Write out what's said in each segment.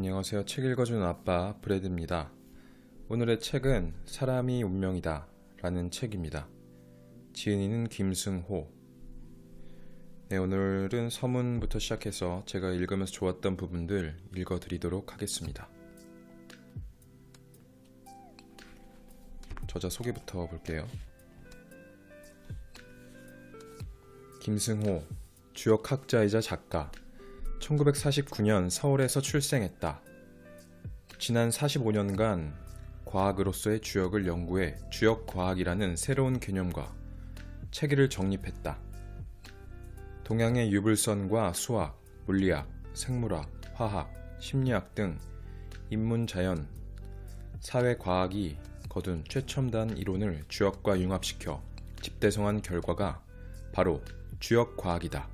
안녕하세요. 책 읽어주는 아빠 브래드입니다. 오늘의 책은 사람이 운명이다 라는 책입니다. 지은이는 김승호. 오늘은 서문부터 시작해서 제가 읽으면서 좋았던 부분들 읽어드리도록 하겠습니다. 저자 소개부터 볼게요. 김승호, 주역학자이자 작가. 1949년 서울에서 출생했다. 지난 45년간 과학으로서의 주역을 연구해 주역과학이라는 새로운 개념과 체계를 정립했다. 동양의 유불선과 수학, 물리학, 생물학, 화학, 심리학 등 인문자연, 사회과학이 거둔 최첨단 이론을 주역과 융합시켜 집대성한 결과가 바로 주역과학이다.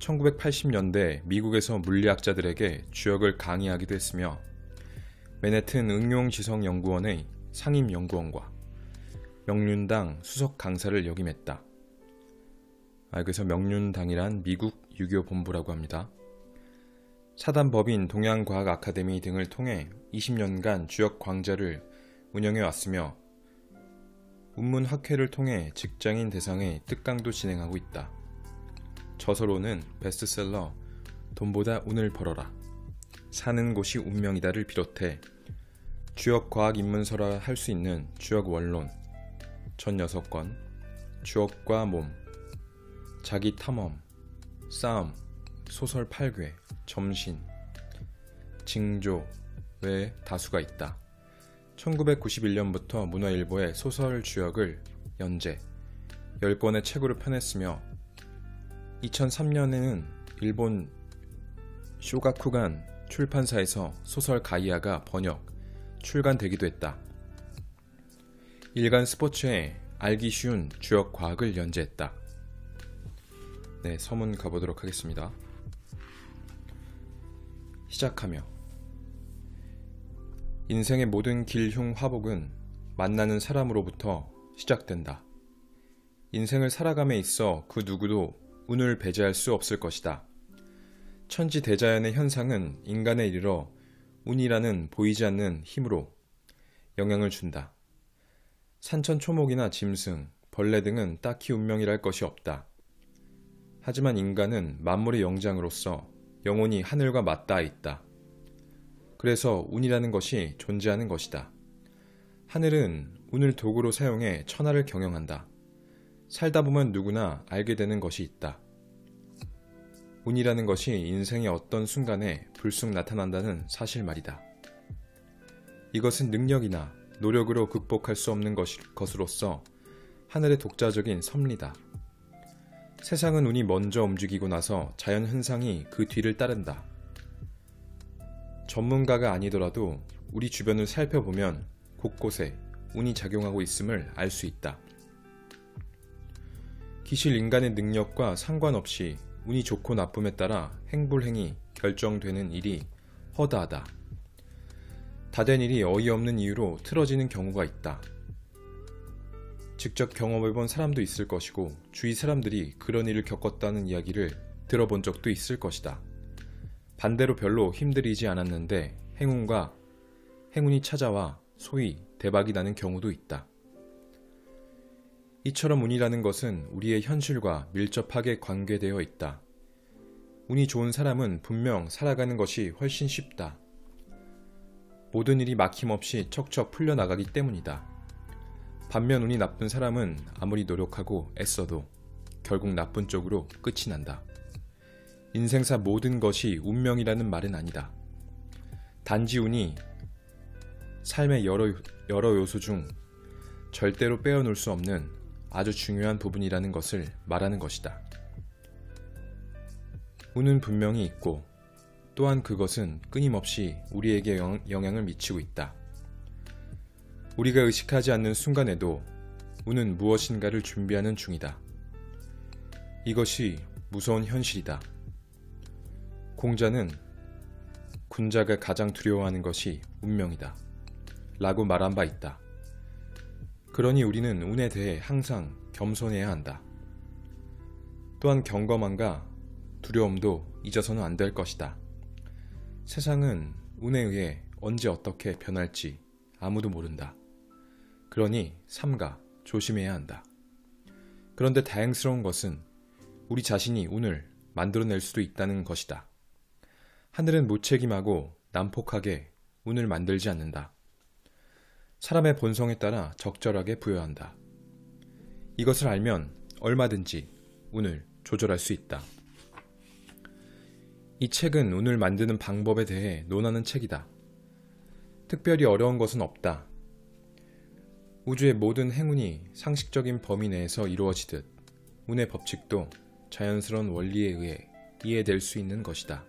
1980년대 미국에서 물리학자들에게 주역을 강의하기도 했으며 맨해튼 응용지성연구원의 상임연구원과 명륜당 수석 강사를 역임했다. 그래서 명륜당이란 미국 유교 본부라고 합니다. 사단법인 동양과학 아카데미 등을 통해 20년간 주역 강좌를 운영해 왔으며 운문학회를 통해 직장인 대상의 특강도 진행하고 있다. 저서로는 베스트셀러 돈보다 운을 벌어라, 사는 곳이 운명이다를 비롯해 주역과학 입문서라 할 수 있는 주역원론, 전 6권, 주역과 몸, 자기 탐험, 싸움, 소설 8괴, 점신, 징조 외에 다수가 있다. 1991년부터 문화일보에 소설 주역을 연재, 10권의 책으로 펴냈으며 2003년에는 일본 쇼가쿠간 출판사에서 소설 가이아가 번역, 출간되기도 했다. 일간 스포츠에 알기 쉬운 주역 과학을 연재했다. 서문 가보도록 하겠습니다. 시작하며 인생의 모든 길흉 화복은 만나는 사람으로부터 시작된다. 인생을 살아감에 있어 그 누구도 운을 배제할 수 없을 것이다. 천지대자연의 현상은 인간에 이르러 운이라는 보이지 않는 힘으로 영향을 준다. 산천초목이나 짐승, 벌레 등은 딱히 운명이랄 것이 없다. 하지만 인간은 만물의 영장으로서 영원히 하늘과 맞닿아 있다. 그래서 운이라는 것이 존재하는 것이다. 하늘은 운을 도구로 사용해 천하를 경영한다. 살다 보면 누구나 알게 되는 것이 있다. 운이라는 것이 인생의 어떤 순간에 불쑥 나타난다는 사실 말이다. 이것은 능력이나 노력으로 극복할 수 없는 것으로서 하늘의 독자적인 섭리다. 세상은 운이 먼저 움직이고 나서 자연 현상이 그 뒤를 따른다. 전문가가 아니더라도 우리 주변을 살펴보면 곳곳에 운이 작용하고 있음을 알 수 있다. 기실 인간의 능력과 상관없이 운이 좋고 나쁨에 따라 행불행이 결정되는 일이 허다하다. 다된 일이 어이없는 이유로 틀어지는 경우가 있다. 직접 경험해본 사람도 있을 것이고 주위 사람들이 그런 일을 겪었다는 이야기를 들어본 적도 있을 것이다. 반대로 별로 힘들이지 않았는데 행운이 찾아와 소위 대박이 나는 경우도 있다. 이처럼 운이라는 것은 우리의 현실과 밀접하게 관계되어 있다. 운이 좋은 사람은 분명 살아가는 것이 훨씬 쉽다. 모든 일이 막힘없이 척척 풀려나가기 때문이다. 반면 운이 나쁜 사람은 아무리 노력하고 애써도 결국 나쁜 쪽으로 끝이 난다. 인생사 모든 것이 운명이라는 말은 아니다. 단지 운이 삶의 여러 요소 중 절대로 빼어놓을 수 없는 아주 중요한 부분이라는 것을 말하는 것이다. 운은 분명히 있고 또한 그것은 끊임없이 우리에게 영향을 미치고 있다. 우리가 의식하지 않는 순간에도 운은 무엇인가를 준비하는 중이다. 이것이 무서운 현실이다. 공자는 군자가 가장 두려워하는 것이 운명이다 라고 말한 바 있다. 그러니 우리는 운에 대해 항상 겸손해야 한다. 또한 경검함과 두려움도 잊어서는 안 될 것이다. 세상은 운에 의해 언제 어떻게 변할지 아무도 모른다. 그러니 삼가 조심해야 한다. 그런데 다행스러운 것은 우리 자신이 운을 만들어낼 수도 있다는 것이다. 하늘은 무책임하고 난폭하게 운을 만들지 않는다. 사람의 본성에 따라 적절하게 부여한다. 이것을 알면 얼마든지 운을 조절할 수 있다. 이 책은 운을 만드는 방법에 대해 논하는 책이다. 특별히 어려운 것은 없다. 우주의 모든 행운이 상식적인 범위 내에서 이루어지듯 운의 법칙도 자연스러운 원리에 의해 이해될 수 있는 것이다.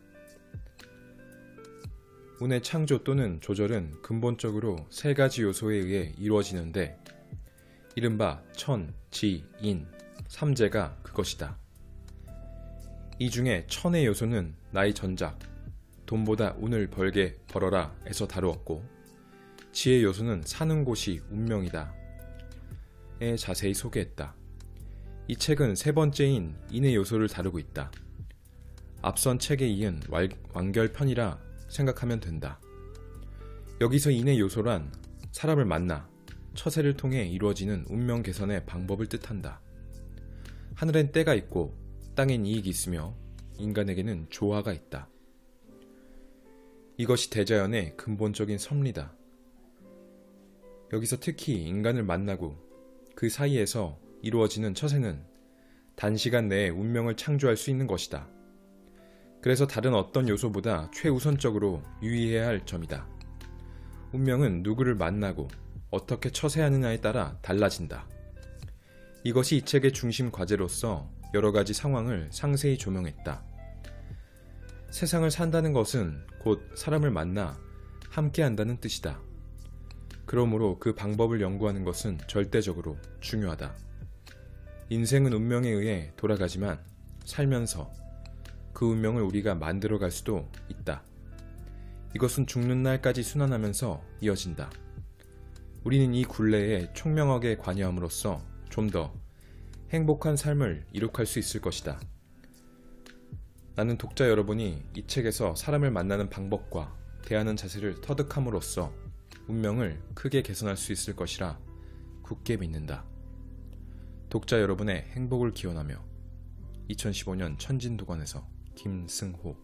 운의 창조 또는 조절은 근본적으로 세 가지 요소에 의해 이루어지는데 이른바 천, 지, 인, 삼재가 그것이다. 이 중에 천의 요소는 나의 전작, 돈보다 운을 벌게 벌어라 에서 다루었고 지의 요소는 사는 곳이 운명이다 에 자세히 소개했다. 이 책은 세 번째인 인의 요소를 다루고 있다. 앞선 책에 이은 완결편이라 생각하면 된다. 여기서 인의 요소란 사람을 만나 처세를 통해 이루어지는 운명 개선의 방법을 뜻한다. 하늘엔 때가 있고 땅엔 이익이 있으며 인간에게는 조화가 있다. 이것이 대자연의 근본적인 섭리다. 여기서 특히 인간을 만나고 그 사이에서 이루어지는 처세는 단시간 내에 운명을 창조할 수 있는 것이다. 그래서 다른 어떤 요소보다 최우선적으로 유의해야 할 점이다. 운명은 누구를 만나고 어떻게 처세하느냐에 따라 달라진다. 이것이 이 책의 중심 과제로서 여러 가지 상황을 상세히 조명했다. 세상을 산다는 것은 곧 사람을 만나 함께 한다는 뜻이다. 그러므로 그 방법을 연구하는 것은 절대적으로 중요하다. 인생은 운명에 의해 돌아가지만 살면서 그 운명을 우리가 만들어갈 수도 있다. 이것은 죽는 날까지 순환하면서 이어진다. 우리는 이 굴레에 총명하게 관여함으로써 좀 더 행복한 삶을 이룩할 수 있을 것이다. 나는 독자 여러분이 이 책에서 사람을 만나는 방법과 대하는 자세를 터득함으로써 운명을 크게 개선할 수 있을 것이라 굳게 믿는다. 독자 여러분의 행복을 기원하며 2015년 천진도관에서 김승호.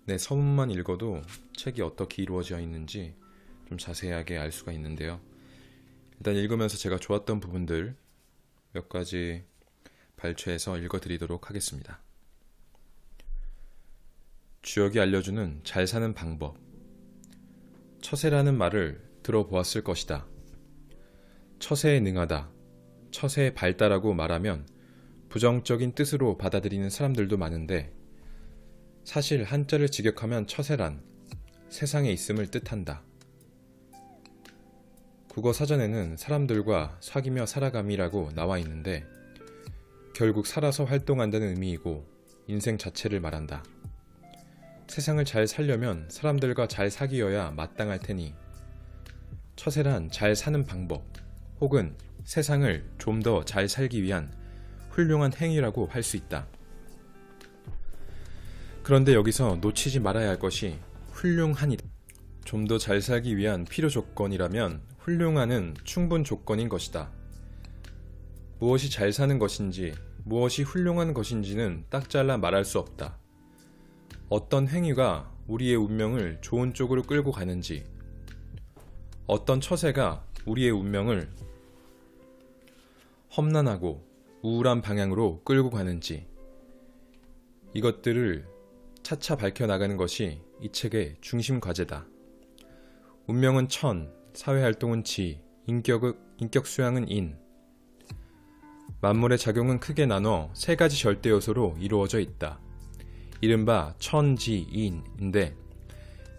네, 서문만 읽어도 책이 어떻게 이루어져 있는지 좀 자세하게 알 수가 있는데요. 일단 읽으면서 제가 좋았던 부분들 몇 가지 발췌해서 읽어드리도록 하겠습니다. 주역이 알려주는 잘 사는 방법. 처세라는 말을 들어보았을 것이다. 처세에 능하다, 처세에 밝다라고 말하면 부정적인 뜻으로 받아들이는 사람들도 많은데 사실 한자를 직역하면 처세란 세상에 있음을 뜻한다. 국어 사전에는 사람들과 사귀며 살아감이라고 나와 있는데 결국 살아서 활동한다는 의미이고 인생 자체를 말한다. 세상을 잘 살려면 사람들과 잘 사귀어야 마땅할 테니 처세란 잘 사는 방법 혹은 세상을 좀 더 잘 살기 위한 훌륭한 행위라고 할 수 있다. 그런데 여기서 놓치지 말아야 할 것이 훌륭한이다. 좀 더 잘 살기 위한 필요 조건이라면 훌륭한은 충분 조건인 것이다. 무엇이 잘 사는 것인지 무엇이 훌륭한 것인지는 딱 잘라 말할 수 없다. 어떤 행위가 우리의 운명을 좋은 쪽으로 끌고 가는지, 어떤 처세가 우리의 운명을 험난하고 우울한 방향으로 끌고 가는지, 이것들을 차차 밝혀나가는 것이 이 책의 중심 과제다. 운명은 천, 사회활동은 지, 인격 수양은 인. 만물의 작용은 크게 나눠 세 가지 절대 요소로 이루어져 있다. 이른바 천지인인데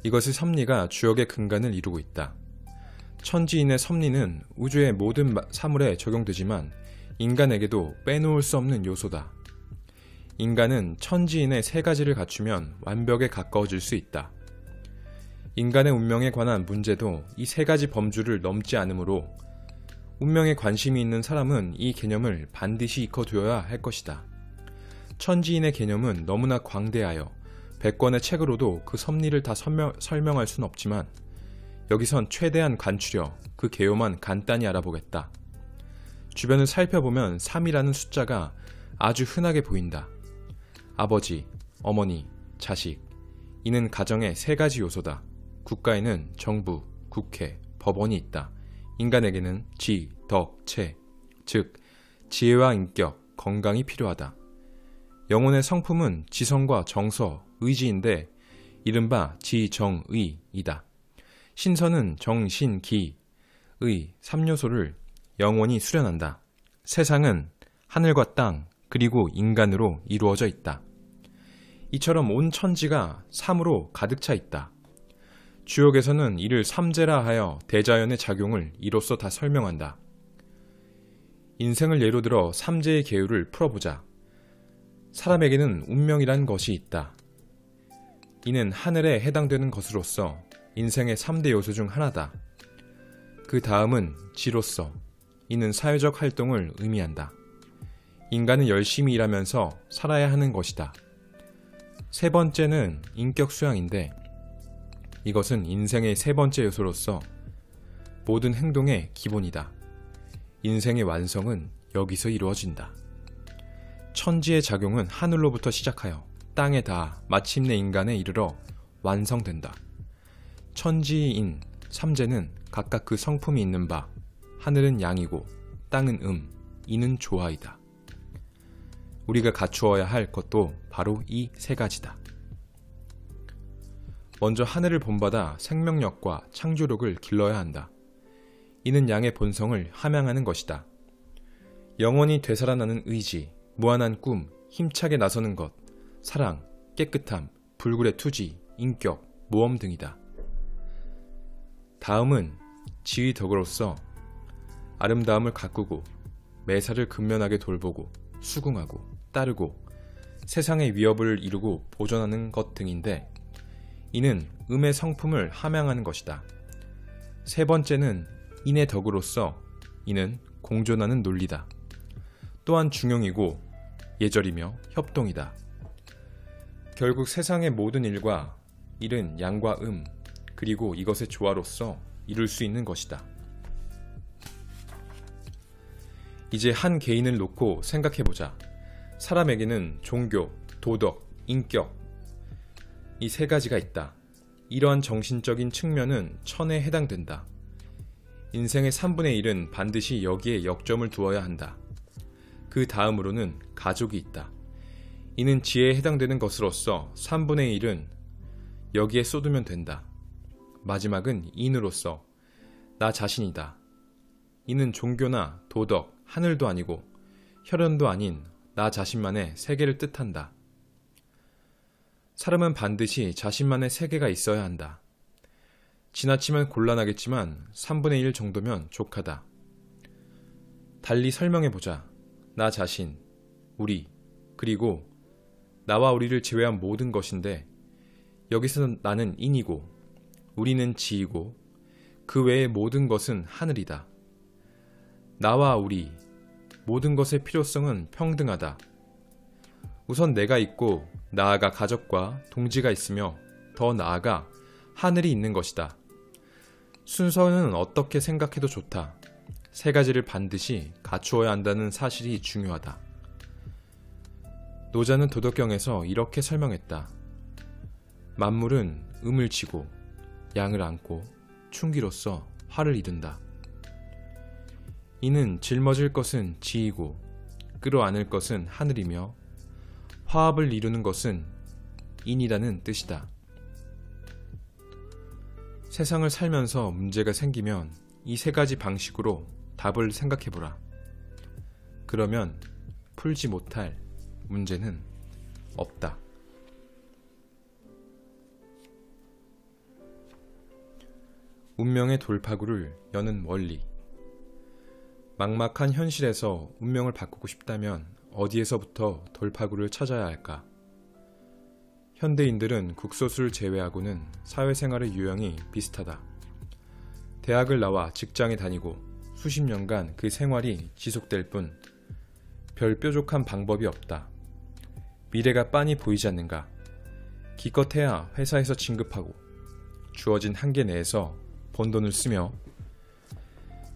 이것의 섭리가 주역의 근간을 이루고 있다. 천지인의 섭리는 우주의 모든 사물에 적용되지만 인간에게도 빼놓을 수 없는 요소다. 인간은 천지인의 세 가지를 갖추면 완벽에 가까워질 수 있다. 인간의 운명에 관한 문제도 이 세 가지 범주를 넘지 않으므로 운명에 관심이 있는 사람은 이 개념을 반드시 익혀두어야 할 것이다. 천지인의 개념은 너무나 광대하여 100권의 책으로도 그 섭리를 다 설명할 순 없지만 여기선 최대한 간추려 그 개요만 간단히 알아보겠다. 주변을 살펴보면 3이라는 숫자가 아주 흔하게 보인다. 아버지, 어머니, 자식. 이는 가정의 3가지 요소다. 국가에는 정부, 국회, 법원이 있다. 인간에게는 지, 덕, 체, 즉 지혜와 인격, 건강이 필요하다. 영혼의 성품은 지성과 정서, 의지인데 이른바 지정의이다. 신선은 정신, 기, 의 3요소를 영원히 수련한다. 세상은 하늘과 땅 그리고 인간으로 이루어져 있다. 이처럼 온 천지가 3으로 가득 차 있다. 주역에서는 이를 삼재라 하여 대자연의 작용을 이로써 다 설명한다. 인생을 예로 들어 삼재의 계율을 풀어보자. 사람에게는 운명이란 것이 있다. 이는 하늘에 해당되는 것으로서 인생의 3대 요소 중 하나다. 그 다음은 지로서. 이는 사회적 활동을 의미한다. 인간은 열심히 일하면서 살아야 하는 것이다. 3번째는 인격 수양인데 이것은 인생의 3번째 요소로서 모든 행동의 기본이다. 인생의 완성은 여기서 이루어진다. 천지의 작용은 하늘로부터 시작하여 땅에 닿아 마침내 인간에 이르러 완성된다. 천지인 삼재는 각각 그 성품이 있는 바 하늘은 양이고 땅은 이는 조화이다. 우리가 갖추어야 할 것도 바로 이 3가지다. 먼저 하늘을 본받아 생명력과 창조력을 길러야 한다. 이는 양의 본성을 함양하는 것이다. 영원히 되살아나는 의지, 무한한 꿈, 힘차게 나서는 것, 사랑, 깨끗함, 불굴의 투지, 인격, 모험 등이다. 다음은 지의 덕으로서 아름다움을 가꾸고 매사를 근면하게 돌보고 수긍하고 따르고 세상의 위협을 이루고 보존하는 것 등인데 이는 음의 성품을 함양하는 것이다. 3번째는 인의 덕으로서 이는 공존하는 논리다. 또한 중용이고 예절이며 협동이다. 결국 세상의 모든 일과 일은 양과 그리고 이것의 조화로서 이룰 수 있는 것이다. 이제 한 개인을 놓고 생각해보자. 사람에게는 종교, 도덕, 인격 이 3가지가 있다. 이러한 정신적인 측면은 천에 해당된다. 인생의 3분의 1은 반드시 여기에 역점을 두어야 한다. 그 다음으로는 가족이 있다. 이는 지혜에 해당되는 것으로서 3분의 1은 여기에 쏟으면 된다. 마지막은 인으로서 나 자신이다. 이는 종교나 도덕, 하늘도 아니고 혈연도 아닌 나 자신만의 세계를 뜻한다. 사람은 반드시 자신만의 세계가 있어야 한다. 지나치면 곤란하겠지만 3분의 1 정도면 족하다. 달리 설명해보자. 나 자신, 우리, 그리고 나와 우리를 제외한 모든 것인데 여기서 나는 인이고 우리는 지이고 그 외의 모든 것은 하늘이다. 나와 우리, 모든 것의 필요성은 평등하다. 우선 내가 있고 나아가 가족과 동지가 있으며 더 나아가 하늘이 있는 것이다. 순서는 어떻게 생각해도 좋다. 3가지를 반드시 갖추어야 한다는 사실이 중요하다. 노자는 도덕경에서 이렇게 설명했다. 만물은 음을 지고 양을 안고 충기로서 화를 이룬다. 이는 짊어질 것은 지이고 끌어안을 것은 하늘이며 화합을 이루는 것은 인이라는 뜻이다. 세상을 살면서 문제가 생기면 이 3가지 방식으로 답을 생각해보라. 그러면 풀지 못할 문제는 없다. 운명의 돌파구를 여는 원리. 막막한 현실에서 운명을 바꾸고 싶다면 어디에서부터 돌파구를 찾아야 할까? 현대인들은 국소수를 제외하고는 사회생활의 유형이 비슷하다. 대학을 나와 직장에 다니고 수십 년간 그 생활이 지속될 뿐 별 뾰족한 방법이 없다. 미래가 빤히 보이지 않는가? 기껏해야 회사에서 진급하고 주어진 한계 내에서 번 돈을 쓰며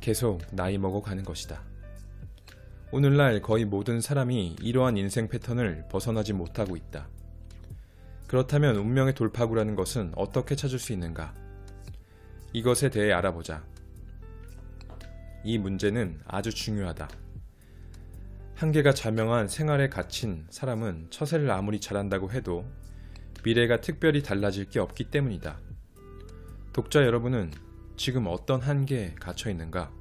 계속 나이 먹어 가는 것이다. 오늘날 거의 모든 사람이 이러한 인생 패턴을 벗어나지 못하고 있다. 그렇다면 운명의 돌파구라는 것은 어떻게 찾을 수 있는가? 이것에 대해 알아보자. 이 문제는 아주 중요하다. 한계가 자명한 생활에 갇힌 사람은 처세를 아무리 잘한다고 해도 미래가 특별히 달라질 게 없기 때문이다. 독자 여러분은 지금 어떤 한계에 갇혀 있는가?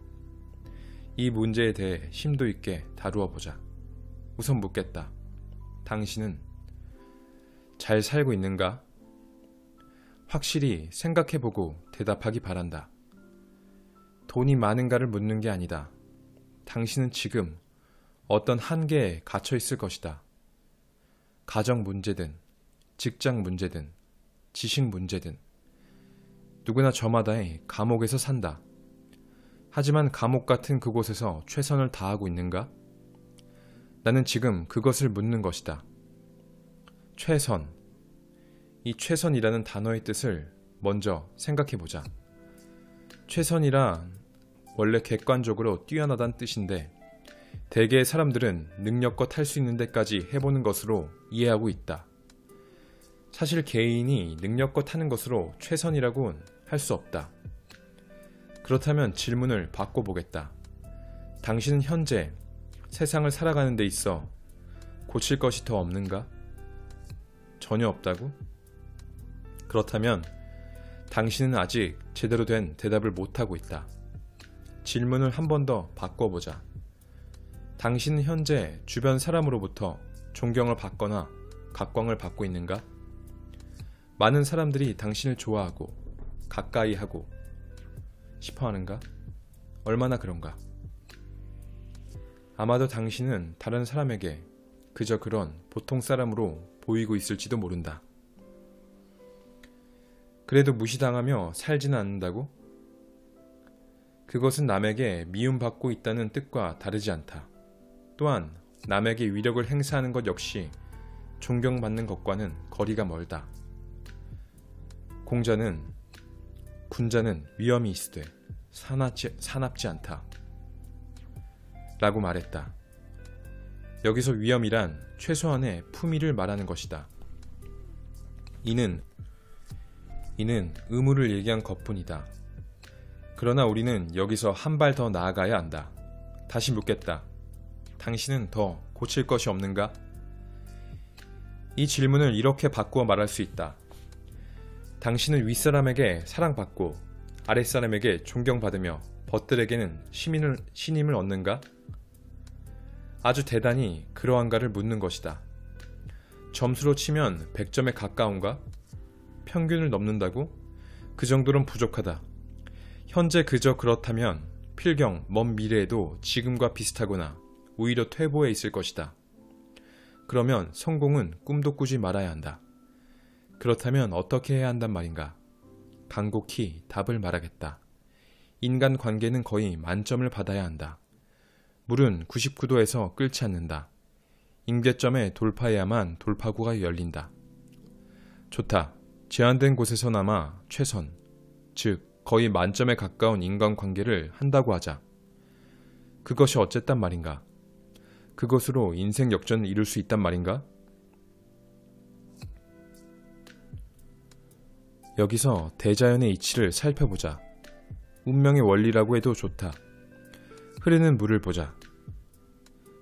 이 문제에 대해 심도 있게 다루어 보자. 우선 묻겠다. 당신은 잘 살고 있는가? 확실히 생각해보고 대답하기 바란다. 돈이 많은가를 묻는 게 아니다. 당신은 지금 어떤 한계에 갇혀 있을 것이다. 가정 문제든, 직장 문제든, 지식 문제든, 누구나 저마다의 감옥에서 산다. 하지만 감옥 같은 그곳에서 최선을 다하고 있는가? 나는 지금 그것을 묻는 것이다. 최선. 이 최선이라는 단어의 뜻을 먼저 생각해보자. 최선이란 원래 객관적으로 뛰어나다는 뜻인데 대개의 사람들은 능력껏 할 수 있는 데까지 해보는 것으로 이해하고 있다. 사실 개인이 능력껏 하는 것으로 최선이라고는 할 수 없다. 그렇다면 질문을 바꿔보겠다. 당신은 현재 세상을 살아가는 데 있어 고칠 것이 더 없는가? 전혀 없다고? 그렇다면 당신은 아직 제대로 된 대답을 못하고 있다. 질문을 한 번 더 바꿔보자. 당신은 현재 주변 사람으로부터 존경을 받거나 각광을 받고 있는가? 많은 사람들이 당신을 좋아하고 가까이 하고 싶어 하는가? 얼마나 그런가? 아마도 당신은 다른 사람에게 그저 그런 보통 사람으로 보이고 있을지도 모른다. 그래도 무시당하며 살지는 않는다고? 그것은 남에게 미움받고 있다는 뜻과 다르지 않다. 또한 남에게 위력을 행사하는 것 역시 존경받는 것과는 거리가 멀다. 군자는 위험이 있으되 사납지 않다. 라고 말했다. 여기서 위험이란 최소한의 품위를 말하는 것이다. 이는 의무를 얘기한 것뿐이다. 그러나 우리는 여기서 한 발 더 나아가야 한다. 다시 묻겠다. 당신은 더 고칠 것이 없는가? 이 질문을 이렇게 바꾸어 말할 수 있다. 당신은 윗사람에게 사랑받고 아랫사람에게 존경받으며 벗들에게는 신임을 얻는가? 아주 대단히 그러한가를 묻는 것이다. 점수로 치면 100점에 가까운가? 평균을 넘는다고? 그 정도는 부족하다. 현재 그저 그렇다면 필경 먼 미래에도 지금과 비슷하거나 오히려 퇴보해 있을 것이다. 그러면 성공은 꿈도 꾸지 말아야 한다. 그렇다면 어떻게 해야 한단 말인가? 간곡히 답을 말하겠다. 인간관계는 거의 만점을 받아야 한다. 물은 99도에서 끓지 않는다. 임계점에 돌파해야만 돌파구가 열린다. 좋다. 제한된 곳에서나마 최선, 즉 거의 만점에 가까운 인간관계를 한다고 하자. 그것이 어쨌단 말인가? 그것으로 인생 역전을 이룰 수 있단 말인가? 여기서 대자연의 이치를 살펴보자. 운명의 원리라고 해도 좋다. 흐르는 물을 보자.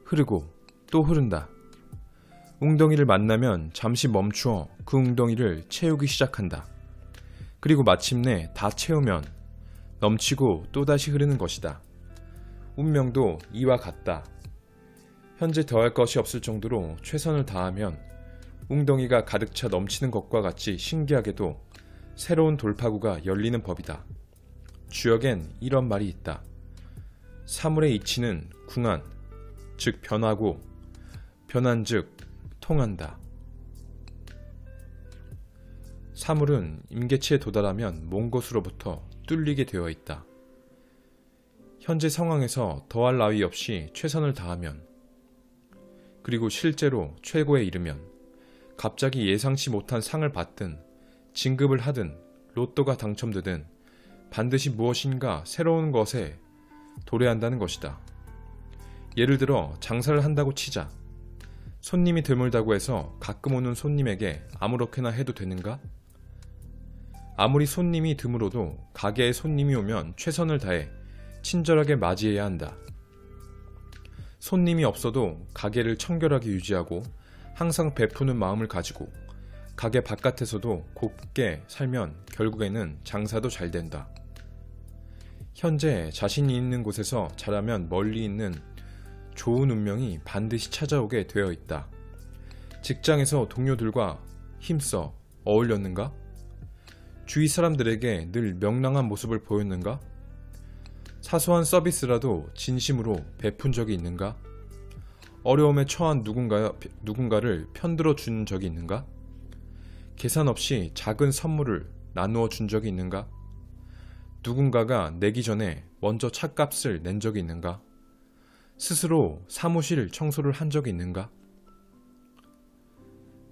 흐르고 또 흐른다. 웅덩이를 만나면 잠시 멈추어 그 웅덩이를 채우기 시작한다. 그리고 마침내 다 채우면 넘치고 또다시 흐르는 것이다. 운명도 이와 같다. 현재 더할 것이 없을 정도로 최선을 다하면 웅덩이가 가득 차 넘치는 것과 같이 신기하게도 새로운 돌파구가 열리는 법이다. 주역엔 이런 말이 있다. 사물의 이치는 궁한, 즉 변하고 변한 즉 통한다. 사물은 임계치에 도달하면 먼 곳으로부터 뚫리게 되어 있다. 현재 상황에서 더할 나위 없이 최선을 다하면, 그리고 실제로 최고에 이르면 갑자기 예상치 못한 상을 받든 진급을 하든 로또가 당첨되든 반드시 무엇인가 새로운 것에 도래한다는 것이다. 예를 들어 장사를 한다고 치자. 손님이 드물다고 해서 가끔 오는 손님에게 아무렇게나 해도 되는가? 아무리 손님이 드물어도 가게에 손님이 오면 최선을 다해 친절하게 맞이해야 한다. 손님이 없어도 가게를 청결하게 유지하고 항상 베푸는 마음을 가지고 가게 바깥에서도 곱게 살면 결국에는 장사도 잘 된다. 현재 자신이 있는 곳에서 잘하면 멀리 있는 좋은 운명이 반드시 찾아오게 되어 있다. 직장에서 동료들과 힘써 어울렸는가? 주위 사람들에게 늘 명랑한 모습을 보였는가? 사소한 서비스라도 진심으로 베푼 적이 있는가? 어려움에 처한 누군가를 편들어 준 적이 있는가? 계산 없이 작은 선물을 나누어 준 적이 있는가? 누군가가 내기 전에 먼저 차값을 낸 적이 있는가? 스스로 사무실 청소를 한 적이 있는가?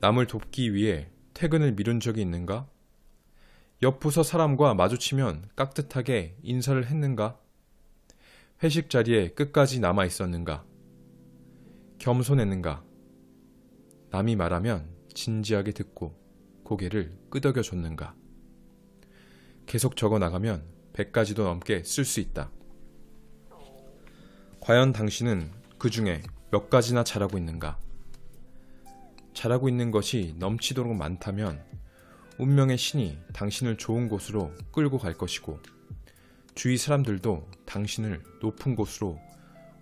남을 돕기 위해 퇴근을 미룬 적이 있는가? 옆 부서 사람과 마주치면 깍듯하게 인사를 했는가? 회식 자리에 끝까지 남아 있었는가? 겸손했는가? 남이 말하면 진지하게 듣고 고개를 끄덕여 줬는가? 계속 적어 나가면 100가지도 넘게 쓸 수 있다. 과연 당신은 그 중에 몇 가지나 잘하고 있는가? 잘하고 있는 것이 넘치도록 많다면 운명의 신이 당신을 좋은 곳으로 끌고 갈 것이고 주위 사람들도 당신을 높은 곳으로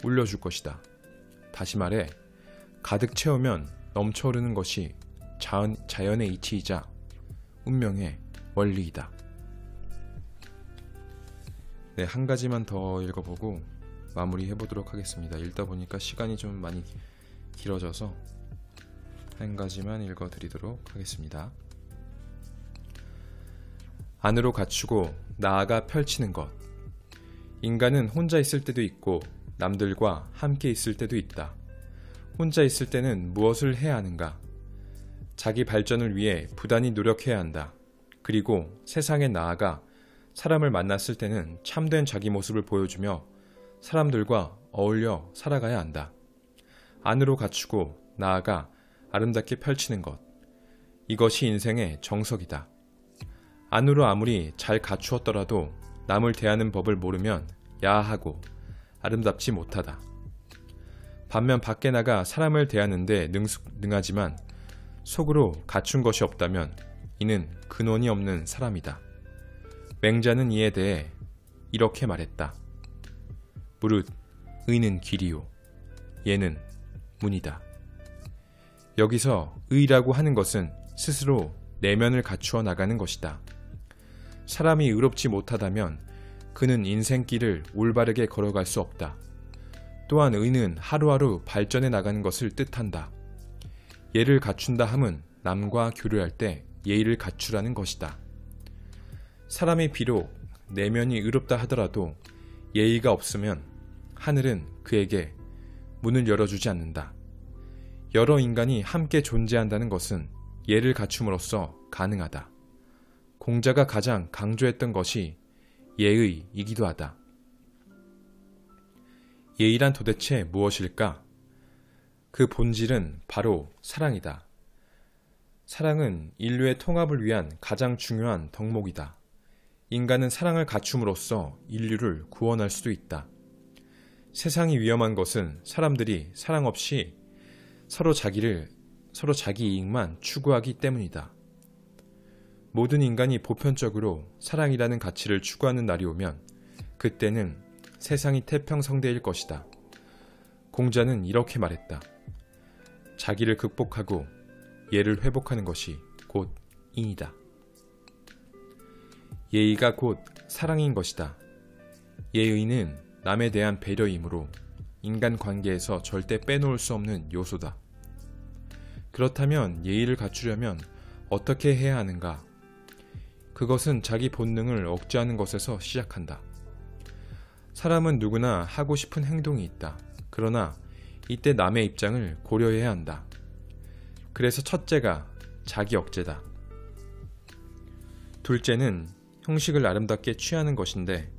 올려줄 것이다. 다시 말해 가득 채우면 넘쳐흐르는 것이 자연의 이치이자 운명의 원리이다. 네, 한 가지만 더 읽어보고 마무리 해보도록 하겠습니다. 읽다 보니까 시간이 좀 많이 길어져서 한 가지만 읽어드리도록 하겠습니다. 안으로 갖추고 나아가 펼치는 것. 인간은 혼자 있을 때도 있고 남들과 함께 있을 때도 있다. 혼자 있을 때는 무엇을 해야 하는가? 자기 발전을 위해 부단히 노력해야 한다. 그리고 세상에 나아가 사람을 만났을 때는 참된 자기 모습을 보여주며 사람들과 어울려 살아가야 한다. 안으로 갖추고 나아가 아름답게 펼치는 것. 이것이 인생의 정석이다. 안으로 아무리 잘 갖추었더라도 남을 대하는 법을 모르면 야하고 아름답지 못하다. 반면 밖에 나가 사람을 대하는데 능하지만 속으로 갖춘 것이 없다면 이는 근원이 없는 사람이다. 맹자는 이에 대해 이렇게 말했다. 무릇 의는 길이요 예는 문이다. 여기서 의라고 하는 것은 스스로 내면을 갖추어 나가는 것이다. 사람이 의롭지 못하다면 그는 인생길을 올바르게 걸어갈 수 없다. 또한 의는 하루하루 발전해 나가는 것을 뜻한다. 예를 갖춘다 함은 남과 교류할 때 예의를 갖추라는 것이다. 사람이 비록 내면이 의롭다 하더라도 예의가 없으면 하늘은 그에게 문을 열어주지 않는다. 여러 인간이 함께 존재한다는 것은 예를 갖춤으로써 가능하다. 공자가 가장 강조했던 것이 예의이기도 하다. 예의란 도대체 무엇일까? 그 본질은 바로 사랑이다. 사랑은 인류의 통합을 위한 가장 중요한 덕목이다. 인간은 사랑을 갖춤으로써 인류를 구원할 수도 있다. 세상이 위험한 것은 사람들이 사랑 없이 서로 자기 이익만 추구하기 때문이다. 모든 인간이 보편적으로 사랑이라는 가치를 추구하는 날이 오면 그때는 세상이 태평성대일 것이다. 공자는 이렇게 말했다. 자기를 극복하고 예를 회복하는 것이 곧 인이다. 예의가 곧 사랑인 것이다. 예의는 남에 대한 배려이므로 인간관계에서 절대 빼놓을 수 없는 요소다. 그렇다면 예의를 갖추려면 어떻게 해야 하는가? 그것은 자기 본능을 억제하는 것에서 시작한다. 사람은 누구나 하고 싶은 행동이 있다. 그러나 이때 남의 입장을 고려해야 한다. 그래서 첫째가 자기 억제다. 둘째는 형식을 아름답게 취하는 것인데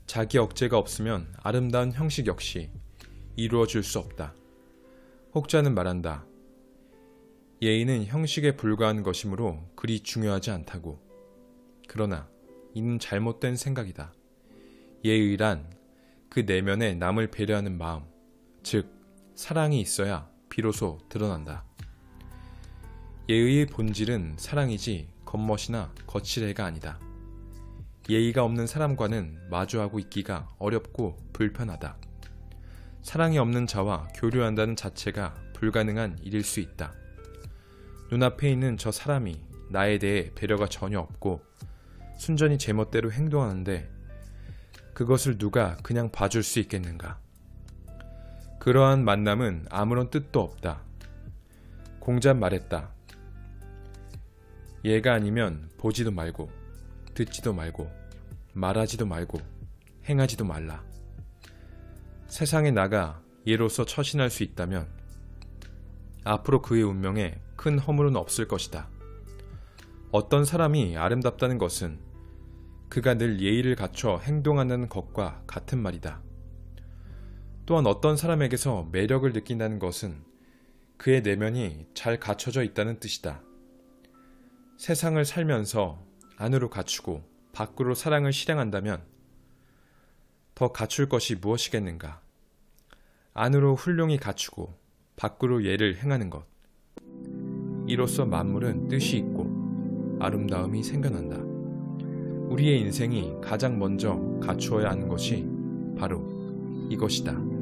자기 억제가 없으면 아름다운 형식 역시 이루어질 수 없다. 혹자는 말한다. 예의는 형식에 불과한 것이므로 그리 중요하지 않다고. 그러나 이는 잘못된 생각이다. 예의란 그 내면에 남을 배려하는 마음, 즉 사랑이 있어야 비로소 드러난다. 예의의 본질은 사랑이지 겉멋이나 거칠애가 아니다. 예의가 없는 사람과는 마주하고 있기가 어렵고 불편하다. 사랑이 없는 자와 교류한다는 자체가 불가능한 일일 수 있다. 눈앞에 있는 저 사람이 나에 대해 배려가 전혀 없고 순전히 제멋대로 행동하는데 그것을 누가 그냥 봐줄 수 있겠는가? 그러한 만남은 아무런 뜻도 없다. 공자는 말했다. 얘가 아니면 보지도 말고 듣지도 말고 말하지도 말고 행하지도 말라. 세상에 나가 얘로서 처신할 수 있다면 앞으로 그의 운명에 큰 허물은 없을 것이다. 어떤 사람이 아름답다는 것은 그가 늘 예의를 갖춰 행동하는 것과 같은 말이다. 또한 어떤 사람에게서 매력을 느낀다는 것은 그의 내면이 잘 갖춰져 있다는 뜻이다. 세상을 살면서 안으로 갖추고 밖으로 사랑을 실행한다면 더 갖출 것이 무엇이겠는가? 안으로 훌륭히 갖추고 밖으로 예를 행하는 것. 이로써 만물은 뜻이 있고 아름다움이 생겨난다. 우리의 인생이 가장 먼저 갖추어야 하는 것이 바로 이것이다.